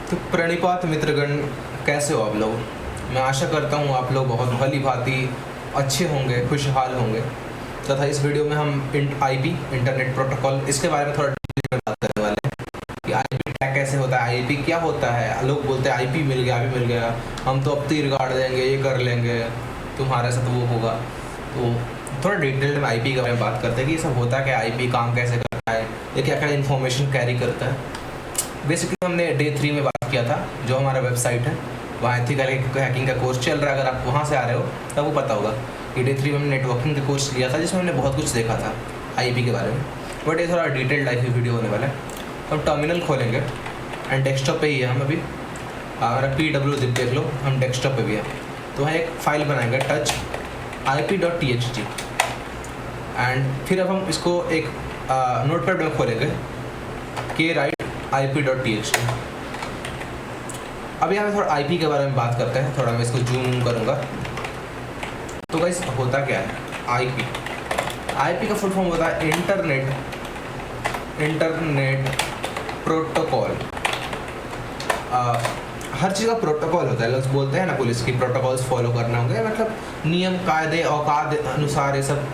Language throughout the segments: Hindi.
तो प्रणिपात मित्रगण, कैसे हो आप लोग। मैं आशा करता हूँ आप लोग बहुत भली भांति अच्छे होंगे, खुशहाल होंगे। तथा इस वीडियो में हम आईपी इंटरनेट प्रोटोकॉल इसके बारे में थोड़ा डिटेल में बात करने वाले हैं कि आईपी टैग कैसे होता है, आईपी क्या होता है। लोग बोलते हैं आईपी मिल गया, आईपी मिल गया, हम तो अब तीर गाड़ देंगे, ये कर लेंगे, तुम्हारे साथ वो होगा। तो थोड़ा डिटेल में आईपी के बारे में बात करते हैं कि ये सब होता है क्या, आईपी काम कैसे करता है, ये क्या क्या इन्फॉर्मेशन कैरी करता है। बेसिकली हमने डे 3 में बात किया था, जो हमारा वेबसाइट है वहाँ एथिकल हैकिंग का कोर्स चल रहा है। अगर आप वहाँ से आ रहे हो तब वो पता होगा कि डे 3 में हमने नेटवर्किंग का कोर्स लिया था, जिसमें हमने बहुत कुछ देखा था आईपी के बारे में। बट ये थोड़ा डिटेल्ड आईपी वीडियो होने वाला है। हम टर्मिनल खोलेंगे एंड डेस्कटॉप पे ही है हम अभी। हमारा PWZip देख लो, हम डेस्कटॉप पे भी है। तो वहाँ एक फाइल बनाएंगे touch ip.txt एंड फिर अब हम इसको एक नोटपैड में खोलेंगे kwrite ip.txt। अब यहाँ पे थोड़ा आईपी के बारे में बात करते हैं, थोड़ा मैं इसको जूम करूँगा। तो गाइस होता क्या है आईपी। आईपी का फुल फॉर्म होता है इंटरनेट प्रोटोकॉल। हर चीज़ का प्रोटोकॉल होता है। लोग बोलते हैं ना पुलिस की प्रोटोकॉल्स फॉलो करना होंगे, मतलब नियम कायदे औकात अनुसार ये सब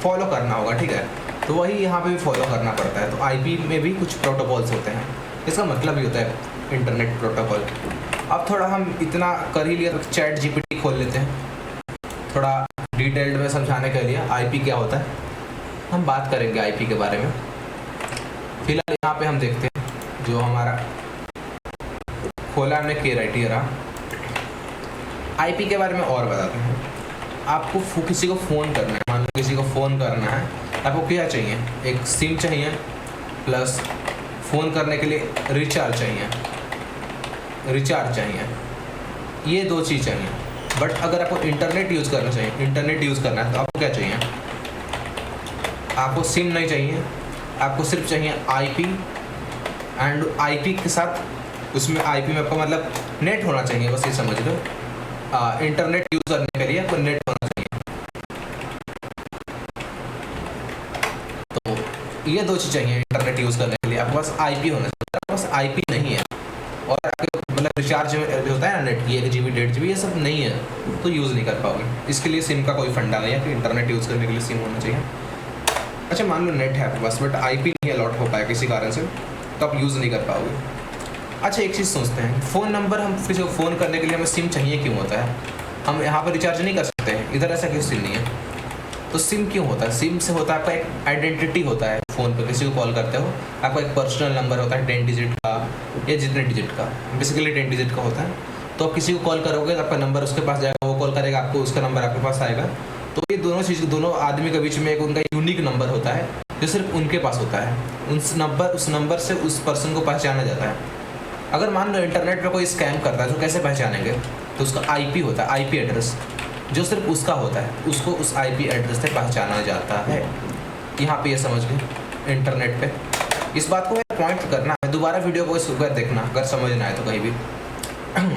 फॉलो करना होगा, ठीक है। तो वही यहाँ पे भी फॉलो करना पड़ता है। तो आईपी में भी कुछ प्रोटोकॉल्स होते हैं, इसका मतलब ही होता है इंटरनेट प्रोटोकॉल। अब थोड़ा हम इतना कर ही लिया तो चैट जीपीटी खोल लेते हैं, थोड़ा डिटेल्ड में समझाने के लिए आईपी क्या होता है हम बात करेंगे आईपी के बारे में। फिलहाल यहाँ पे हम देखते हैं जो हमारा खोला हमने kwrite रहा। आईपी के बारे में और बताते हैं। आपको किसी को फ़ोन करना है, मान लो किसी को फ़ोन करना है, आपको क्या चाहिए, एक सिम चाहिए प्लस फ़ोन करने के लिए रिचार्ज चाहिए, ये दो चीज़ चाहिए। बट अगर आपको इंटरनेट यूज़ करना है तो आपको क्या चाहिए, आपको सिम नहीं चाहिए, आपको सिर्फ चाहिए आईपी। एंड आईपी के साथ उसमें आईपी में आपका मतलब नेट होना चाहिए, बस ये समझ लो। इंटरनेट यूज़ करने के लिए आपको नेट होना चाहिए। तो ये दो चीज़ चाहिए इंटरनेट यूज़ करने के लिए, आपके पास आईपी होना चाहिए। आपके पास आईपी नहीं है और आपके मतलब रिचार्ज होता है ना नेट की 1 GB 1.5 GB, ये सब नहीं है तो यूज़ नहीं कर पाओगे। इसके लिए सिम का कोई फंडा नहीं है कि इंटरनेट यूज़ करने के लिए सिम होना चाहिए। अच्छा मान लो नेट है आपके पास बट आईपी नहीं अलॉट हो पाया किसी कारण से, तो आप यूज़ नहीं कर पाओगे। अच्छा एक चीज़ सोचते हैं, फ़ोन नंबर हम किसी को फ़ोन करने के लिए हमें सिम चाहिए क्यों होता है। हम यहाँ पर रिचार्ज नहीं कर सकते हैं, इधर ऐसा क्यों सिम नहीं है। तो सिम क्यों होता है, सिम से होता है आपका एक आइडेंटिटी होता है। फ़ोन पे किसी को कॉल करते हो आपका एक पर्सनल नंबर होता है 10 डिजिट का या जितने डिजिट का, बेसिकली 10 डिजिट का होता है। तो आप किसी को कॉल करोगे तो आपका नंबर उसके पास जाएगा, वो कॉल करेगा आपको, उसका नंबर आपके पास आएगा। तो ये दोनों आदमी के बीच में एक उनका यूनिक नंबर होता है जो सिर्फ उनके पास होता है। उस नंबर से उस पर्सन को पहचाना जाता है। अगर मान लो इंटरनेट पर कोई स्कैम करता है तो कैसे पहचानेंगे, तो उसका आईपी होता है, आईपी एड्रेस जो सिर्फ उसका होता है, उसको उस आईपी एड्रेस से पहचाना जाता है। यहाँ पे ये समझ गए इंटरनेट पे। इस बात को मैं पॉइंट करना है, दोबारा वीडियो को सुबह देखना अगर समझ ना आए तो कहीं भी।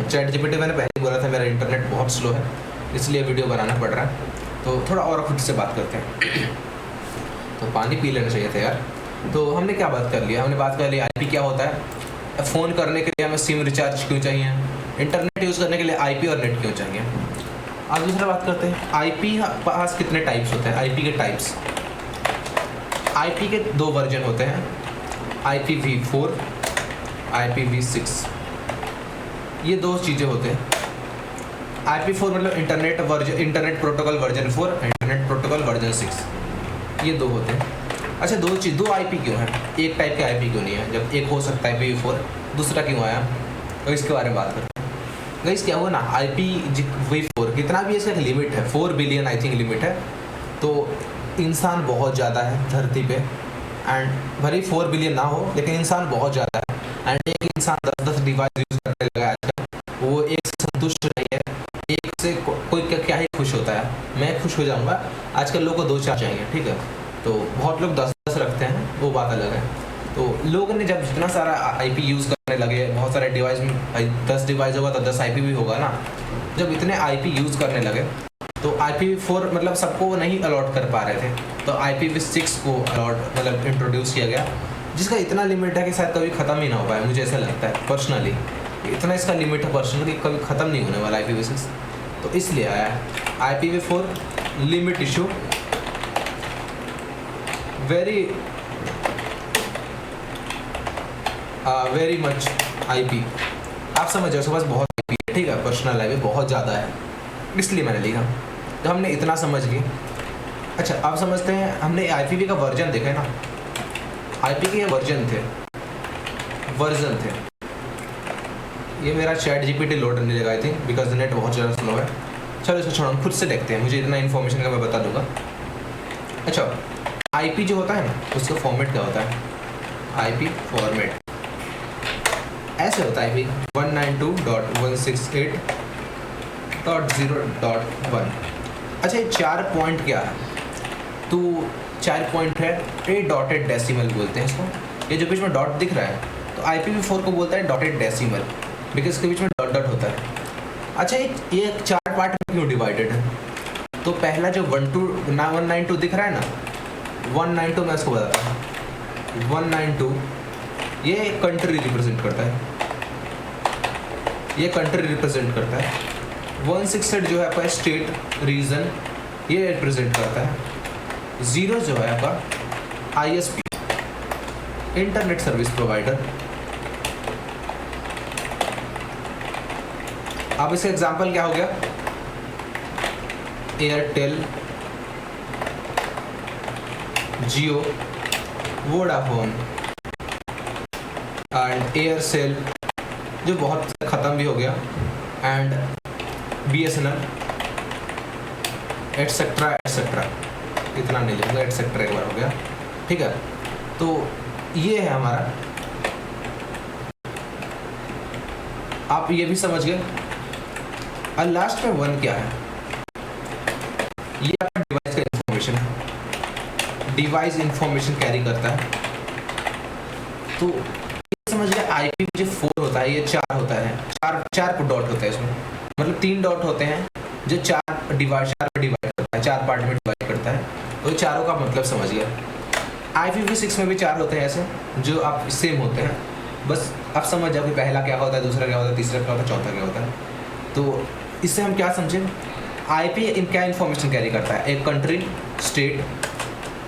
चैट जीपीटी मैंने पहले बोला था मेरा इंटरनेट बहुत स्लो है इसलिए वीडियो बनाना पड़ रहा है। तो थोड़ा और खुद से बात करते हैं। तो पानी पी लेना चाहिए था यार। तो हमने क्या बात कर लिया, हमने बात कर लिया आईपी क्या होता है, फ़ोन करने के लिए हमें सिम रिचार्ज क्यों चाहिए, इंटरनेट यूज़ करने के लिए आईपी और नेट क्यों चाहिए। आज दूसरा बात करते हैं आईपी पास कितने टाइप्स होते हैं। आईपी के टाइप्स, आईपी के 2 वर्जन होते हैं, IPv4, IPv6। ये 2 चीज़ें होते हैं। IP4 मतलब internet protocol version 4, internet protocol version 6, ये 2 होते हैं। अच्छा 2 आईपी क्यों है, एक टाइप के आईपी क्यों नहीं है, जब एक हो सकता है IPv4, दूसरा क्यों आया, तो इसके बारे में बात करते हैं। गाइस क्या हुआ ना, IPv4 कितना भी इसका लिमिट है, 4 बिलियन आई थिंक लिमिट है। तो इंसान बहुत ज़्यादा है धरती पे, एंड भले 4 बिलियन ना हो लेकिन इंसान बहुत ज़्यादा है। एंड एक इंसान 10 डिवाइस यूज़ करने लगा है आजकल, वो एक से संतुष्ट नहीं है, एक से कोई क्या ही खुश होता है। मैं खुश हो जाऊँगा, आजकल लोगों को 2-4 चाहिए, ठीक है। तो बहुत लोग 10-10 रखते हैं, वो बात अलग है। तो लोगों ने जब जितना सारा आईपी यूज़ करने लगे, बहुत सारे डिवाइस में 10 डिवाइस होगा तो 10 आईपी भी होगा ना। जब इतने आईपी यूज़ करने लगे तो IPv4 मतलब सबको नहीं अलॉट कर पा रहे थे, तो IPv6 को अलॉट मतलब इंट्रोड्यूस किया गया, जिसका इतना लिमिट है कि शायद कभी ख़त्म ही ना हो पाए, मुझे ऐसा लगता है पर्सनली। इतना इसका लिमिट है पर्सनली, कभी ख़त्म नहीं होने वाला IPv6, तो इसलिए आया है IPv4 limit issue. Very much IP, आप समझ जाओ, उसके पास बहुत IP है, ठीक है, पर्सनल IP बहुत ज़्यादा है, इसलिए मैंने लिखा। तो हमने इतना समझ लिए। अच्छा, आप समझते हैं, हमने IPv का वर्जन देखा है ना, IP के वर्जन थे। ये मेरा ChatGPT लोड करने लगा आई थिंक, बिकॉज नेट बहुत ज़्यादा स्लो है। चलो इसको छोड़ो, हम खुद से देखते हैं, मुझे इतना इन्फॉर्मेशन का मैं बता दूंगा। अच्छा, IP जो होता है ना, उसका फॉर्मेट क्या होता है? IP फॉर्मेट ऐसे होता है, 192.168.0.1। अच्छा, ये 4 पॉइंट क्या है? तो 4 पॉइंट है, 8 डॉटेड डेसिमल बोलते हैं इसको। ये जो बीच में डॉट दिख रहा है, तो IPv4 को बोलता है डॉटेड डेसिमल, बिकॉज इसके बीच में डॉट डॉट होता है। अच्छा, ये 4 पार्ट में क्यों डिवाइडेड है? तो पहला जो 192 दिख रहा है ना, 192 मैं इसको बताता हूँ। 192 ये कंट्री रिप्रेजेंट करता है, ये कंट्री रिप्रेजेंट करता है। 168 जो है आपका स्टेट रीजन, ये रिप्रेजेंट करता है। 0 जो है आपका ISP, इंटरनेट सर्विस प्रोवाइडर। अब इसका एग्जांपल क्या हो गया? Airtel, Jio, Vodafone and Aircel, जो बहुत ख़त्म भी हो गया, एंड BSNL, एटसेट्रा एटसेट्रा। इतना नहीं लिखूंगा, एटसेट्रा एक बार हो गया, ठीक है। तो ये है हमारा, आप ये भी समझ गए। और लास्ट में 1 क्या है? ये आपका डिवाइस का इंफॉर्मेशन है, डिवाइस इंफॉर्मेशन कैरी करता है। तो ये समझ गए, IPv4 होता है, ये 4 होता है, चार डॉट होता है इसमें, मतलब 3 डॉट होते हैं जो 4 डिवाइड करता है, 4 पार्ट में डिवाइड करता है। तो चारों का मतलब समझ गया। IPv6 में भी 4 होते हैं ऐसे, जो आप सेम होते हैं, बस आप समझ जाओ कि पहला क्या होता है, दूसरा क्या होता है, तीसरा क्या होता है, चौथा क्या होता है। तो इससे हम क्या समझें? IP क्या इन्फॉर्मेशन कैरी करता है? एक country, state,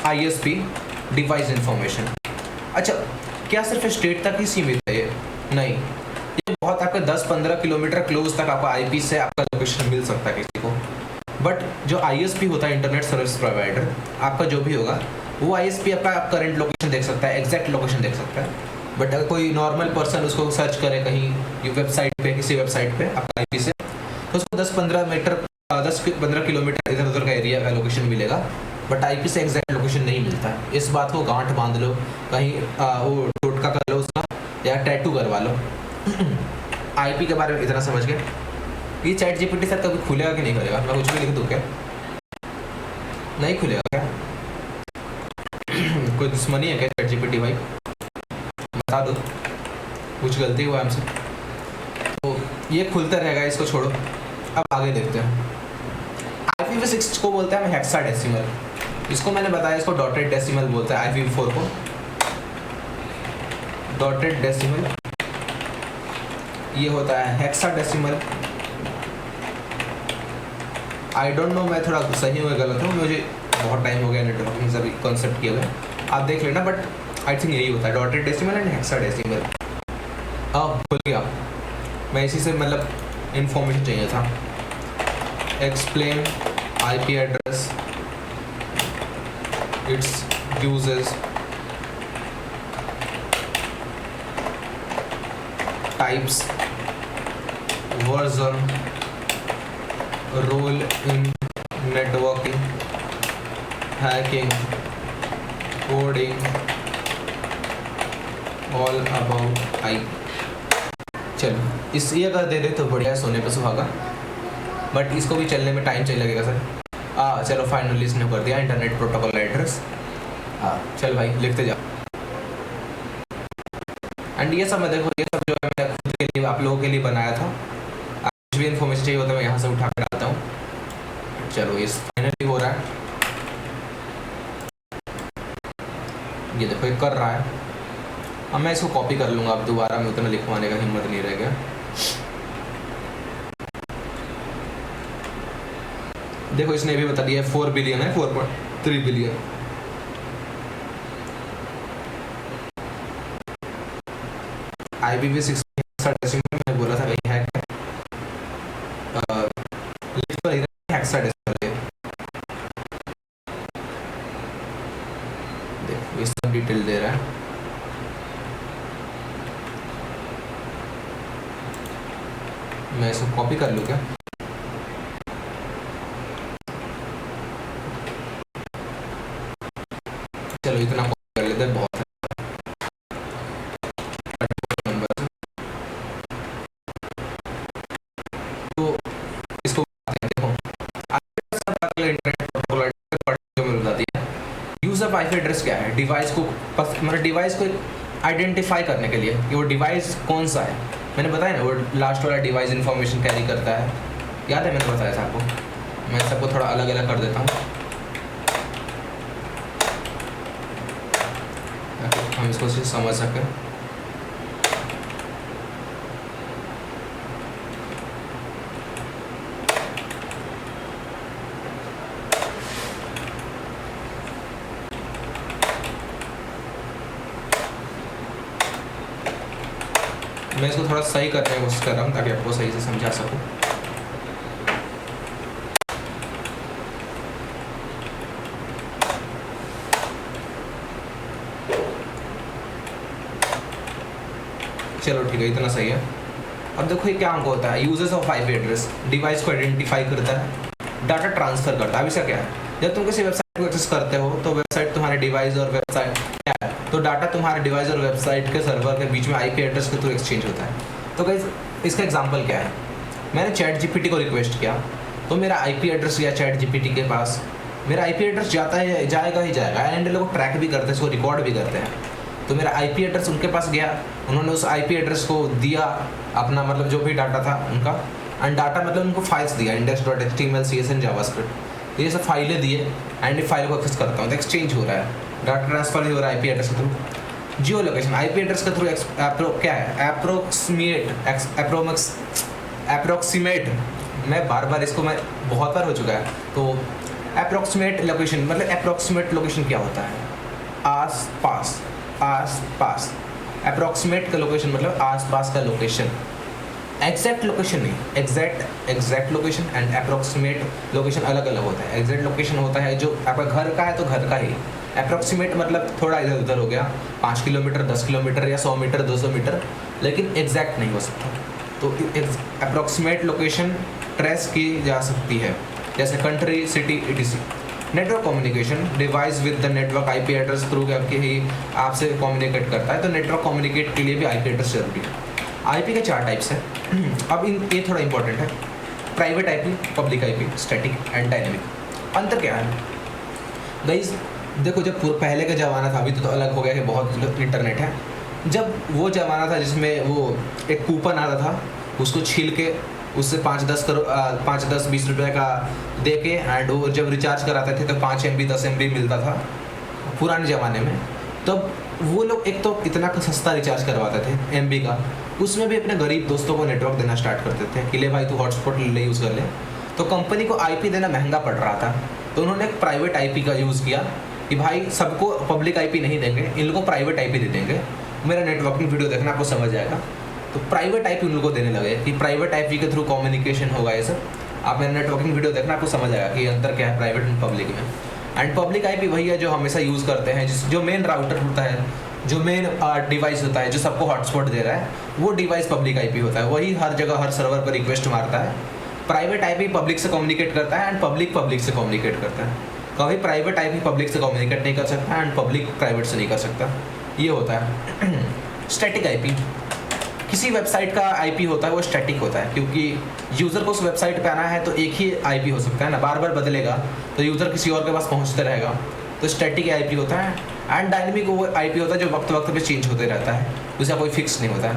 ISP, device information. अच्छा, क्या सिर्फ स्टेट तक ही सीमित है ये? नहीं, ये बहुत आपका 10-15 किलोमीटर क्लोज तक आपका IP से आपका लोकेशन मिल सकता है किसी को। बट जो ISP होता है, इंटरनेट सर्विस प्रोवाइडर, आपका जो भी होगा, वो ISP आपका करंट लोकेशन देख सकता है, एग्जैक्ट लोकेशन देख सकता है। बट अगर कोई नॉर्मल पर्सन उसको सर्च करे कहीं वेबसाइट पे, किसी वेबसाइट पे आपका IP से, तो उसको 10-15 किलोमीटर इधर उधर का एरिया का लोकेशन मिलेगा, बट IP से एग्जैक्ट लोकेशन नहीं मिलता है। इस बात को गांठ बांध लो, कहीं वो टोटका कर लो उसका, या टैटू करवा लो। IP के बारे में इतना समझ गए। ये ChatGPT सर कभी खुलेगा कि नहीं खुलेगा? मैं कुछ भी लिख दूँ क्या? नहीं खुलेगा क्या? कोई दुश्मनी है क्या ChatGPT भाई? बता दो, कुछ गलती हुआ हमसे। तो ये खुलता रहेगा, इसको छोड़ो। अब आगे देखते हैं। IPv6 को बोलते हैं हेक्साडेसिमल, इसको मैंने बताया, इसको डॉटेड डेसिमल बोलते हैं। IPv4 को डॉटेड डेसिमल, ये होता है हेक्साडेसिमल। आई डोंट नो, मैं थोड़ा सही हूँ गलत हूँ, मुझे बहुत टाइम हो गया नेटवर्किंग सभी कॉन्सेप्ट किए हुए, आप देख लेना, बट आई थिंक यही होता है, डॉटेड डेसिमल एंड हेक्साडेसिमल। खुल गया, मैं इसी से मतलब इंफॉर्मेशन चाहिए था। Explain IP address, its uses, types, version, role in networking, hacking, coding, all about IP। चलो, इस ये अगर दे दे तो बढ़िया, सोने पे सुहागा, बट इसको भी चलने में टाइम चाहिए लगेगा सर। चलो फाइनली इसने कर दिया, इंटरनेट प्रोटोकॉल एड्रेस। चल भाई लिखते जाओ। एंड ये सब मैं देखो, ये सब जो है मैं खुद के लिए, आप लोगों के लिए बनाया था। कुछ भी इन्फॉर्मेशन चाहिए होता है मैं यहाँ से उठा कर डालता हूँ। चलो ये फाइनली हो रहा है, ये देखो ये कर रहा है। अब मैं इसको कॉपी कर लूँगा, अब दोबारा मैं उतना लिखवाने का हिम्मत नहीं रह गया। देखो इसने भी बता दिया 4 बिलियन है, 4.3 बिलियन। IPv6 मैंने बोला था कहीं हैक है, लिख तो नहीं रहा हेक्साडेसिमल है। देखो ये सब डिटेल दे रहा है। मैं इसको कॉपी कर लूँ क्या? चलो इतना कॉपी कर लेते हैं, बहुत है। तो इसको देखो इंटरनेट प्रोटोकॉल जो मिल जाती है। यूज ऑफ आईपी एड्रेस क्या है? डिवाइस को मतलब डिवाइस को आइडेंटिफाई करने के लिए कि वो डिवाइस कौन सा है। मैंने बताया ना वो लास्ट वाला डिवाइस इंफॉर्मेशन कैरी करता है, याद है मैंने बताया था आपको। मैं सबको थोड़ा अलग अलग कर देता हूँ, हम इसको समझ सकें। मैं इसको थोड़ा सही करने की कोशिश कर रहा हूँ ताकि आपको सही से समझा सकूँ। चलो ठीक है, इतना सही है। अब देखो ये क्या अंक होता है? Users of IP address device को आइडेंटिफाई करता है, डाटा ट्रांसफर करता है। अब इसका क्या है? जब तुम किसी वेबसाइट को एक्सेस करते हो तो वेबसाइट तुम्हारे डिवाइस और वेबसाइट क्या है, तो डाटा तुम्हारे डिवाइस और वेबसाइट के सर्वर के बीच में आईपी एड्रेस के थ्रू एक्सचेंज होता है। तो गाइस इसका एग्जांपल क्या है? मैंने चैट जीपीटी को रिक्वेस्ट किया तो मेरा आईपी एड्रेस गया चैट जीपीटी के पास। मेरा आईपी एड्रेस जाता है, जाएगा ही जाएगा, एंड लोग ट्रैक भी करते हैं, इसको रिकॉर्ड भी करते हैं। तो मेरा आईपी एड्रेस उनके पास गया, उन्होंने उस आईपी एड्रेस को दिया अपना मतलब जो भी डाटा था उनका, एंड डाटा मतलब उनको फाइल्स दिया, index.html CSS जावास्क्रिप्ट, ये सब फाइलें दिए, एंड ये फाइल को एक्सेस करता हूँ तो एक्सचेंज हो रहा है, डाटा ट्रांसफर ही हो रहा है आईपी एड्रेस के थ्रू। जियो लोकेशन आईपी एड्रेस के थ्रू क्या है? अप्रोक्सीमेट, मैं बार बार इसको मैं बहुत बार हो चुका है। तो अप्रोक्सीमेट लोकेशन मतलब अप्रोक्सीमेट लोकेशन क्या होता है? आस पास। अप्रोक्सीमेट का लोकेशन मतलब आस पास का लोकेशन, एग्जैक्ट लोकेशन नहीं। Exact location and approximate location अलग अलग होता है। एग्जैक्ट लोकेशन होता है जो आपका घर का है तो घर का ही, अप्रोक्सीमेट मतलब थोड़ा इधर उधर हो गया, 5 किलोमीटर 10 किलोमीटर या 100 मीटर 200 मीटर, लेकिन एग्जैक्ट नहीं हो सकता। तो अप्रोक्सीमेट लोकेशन ट्रेस की जा सकती है, जैसे country, city, etc। Network communication device with the network IP address through करके ही आपसे कम्युनिकेट करता है, तो नेटवर्क कम्युनिकेट के लिए भी आईपी एड्रेस जरूरी है। आईपी के 4 टाइप्स हैं। अब ये थोड़ा इंपॉर्टेंट है, private IP, public IP, static and dynamic. अंतर क्या है गाइस? देखो जब पहले का ज़माना था, अभी तो अलग हो गया कि बहुत इंटरनेट है। जब वो ज़माना था जिसमें वो एक कूपन आता था, उसको छील के उससे 5-10-20 रुपये का दे के, एंड वो जब रिचार्ज कराते थे तो 5 MB 10 MB मिलता था पुराने ज़माने में। तब वो लोग एक तो इतना सस्ता रिचार्ज करवाते थे MB का, उसमें भी अपने गरीब दोस्तों को नेटवर्क देना स्टार्ट करते थे कि ले भाई तू हॉटस्पॉट ले यूज़ कर ले। तो कंपनी को IP देना महंगा पड़ रहा था, तो उन्होंने एक प्राइवेट IP का यूज़ किया कि भाई सबको पब्लिक IP नहीं देंगे, इन लोगों को प्राइवेट IP दे देंगे। मेरा नेटवर्किंग वीडियो देखना आपको समझ आएगा। तो प्राइवेट IP उन लोगों को देने लगे कि प्राइवेट IP के थ्रू कम्युनिकेशन होगा। ये सब आप मेरा नेटवर्किंग वीडियो देखना आपको समझ आएगा कि अंतर क्या है प्राइवेट एंड पब्लिक में। एंड पब्लिक IP वही है जो हमेशा यूज़ करते हैं, जो मेन राउटर होता है, जो मेन डिवाइस होता है, जो सबको हॉटस्पॉट दे रहा है, वो डिवाइस पब्लिक IP होता है। वही हर जगह हर सर्वर पर रिक्वेस्ट मारता है। प्राइवेट IP पब्लिक से कम्युनिकेट करता है एंड पब्लिक से कम्युनिकेट करता है। कभी प्राइवेट IP पब्लिक से कम्युनिकेट नहीं कर सकता एंड पब्लिक प्राइवेट से नहीं कर सकता, ये होता है। स्टैटिक IP किसी वेबसाइट का IP होता है वो स्टैटिक होता है, क्योंकि यूज़र को उस वेबसाइट पे आना है तो एक ही IP हो सकता है ना, बार बार बदलेगा तो यूज़र किसी और के पास पहुंचते रहेगा, तो स्टैटिक IP होता है। एंड डायनेमिक वो IP होता है जो वक्त वक्त पे चेंज होते रहता है, उसका कोई फिक्स नहीं होता है।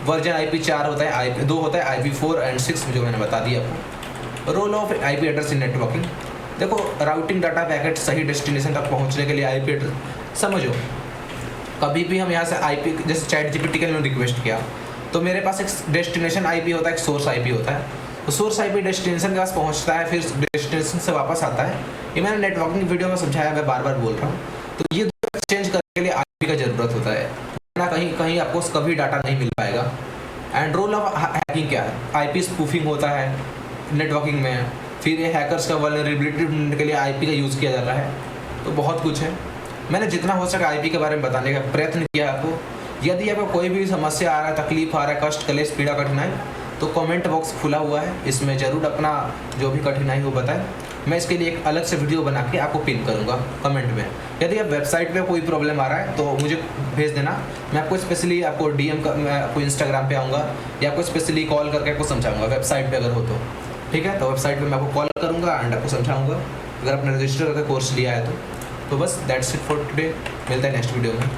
वर्जन IP 4 होता है, 2 होता है, IP4 एंड 6 जो मैंने बता दिया आपको। Role of IP address in networking, देखो राउटिंग डाटा पैकेट सही डेस्टिनेशन तक पहुँचने के लिए IP एड्रेस समझो। कभी भी हम यहाँ से आईपी, जैसे चैट जीपीटी के लिए रिक्वेस्ट किया तो मेरे पास एक डेस्टिनेशन आईपी होता है, एक सोर्स आईपी होता है। तो सोर्स आईपी डेस्टिनेशन के पास पहुँचता है, फिर डेस्टिनेशन से वापस आता है। ये मैंने नेटवर्किंग वीडियो में समझाया, मैं बार बार बोल रहा हूँ। तो ये एक्सचेंज करने के लिए आईपी का ज़रूरत होता है, ना कहीं कहीं आपको कभी डाटा नहीं मिल पाएगा। एंड रोल ऑफ हैकिंग क्या है? आईपी स्पूफिंग होता है नेटवर्किंग में, फिर ये हैकर्स का वल्नरेबिलिटी ढूंढने के लिए आईपी का यूज़ किया जाता है। तो बहुत कुछ है, मैंने जितना हो सका आईपी के बारे में बताने का प्रयत्न किया आपको। यदि आपको कोई भी समस्या आ रहा है, तकलीफ आ रहा है, कष्ट, कलेश, पीड़ा, कठिनाई, तो कमेंट बॉक्स खुला हुआ है, इसमें ज़रूर अपना जो भी कठिनाई हो बताएं। मैं इसके लिए एक अलग से वीडियो बना के आपको पिन करूँगा कमेंट में। यदि आप वेबसाइट पे कोई प्रॉब्लम आ रहा है तो मुझे भेज देना, मैं आपको स्पेशली आपको डीएम कर, मैं आपको इंस्टाग्राम पे आऊँगा या आपको स्पेशली कॉल करके आपको समझाऊँगा वेबसाइट पे अगर हो तो। ठीक है, तो वेबसाइट पे मैं आपको कॉल करूँगा एंड आपको समझाऊँगा अगर आपने रजिस्टर करके कोर्स लिया है तो। बस दैट्स इट फॉर टुडे, मिलता है नेक्स्ट वीडियो में।